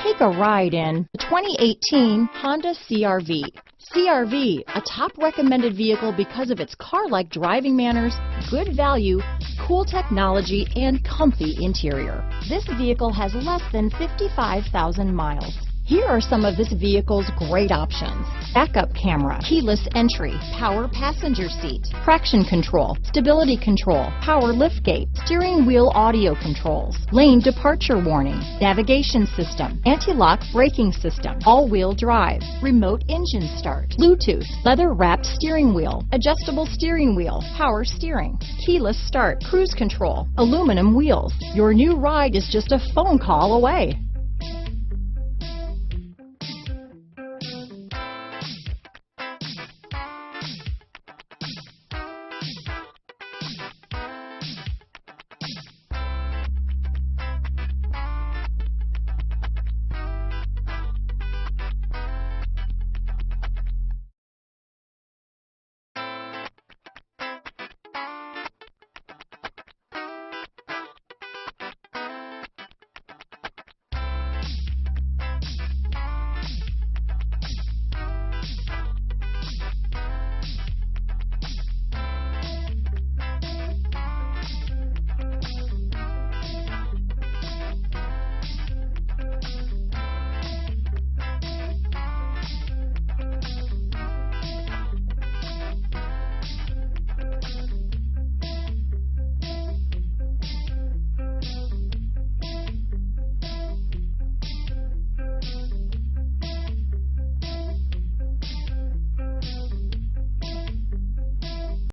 Take a ride in the 2018 Honda CRV. CRV, a top recommended vehicle because of its car-like driving manners, good value, cool technology, and comfy interior. This vehicle has less than 55,000 miles. Here are some of this vehicle's great options: backup camera, keyless entry, power passenger seat, traction control, stability control, power liftgate, steering wheel audio controls, lane departure warning, navigation system, anti-lock braking system, all-wheel drive, remote engine start, Bluetooth, leather-wrapped steering wheel, adjustable steering wheel, power steering, keyless start, cruise control, aluminum wheels. Your new ride is just a phone call away.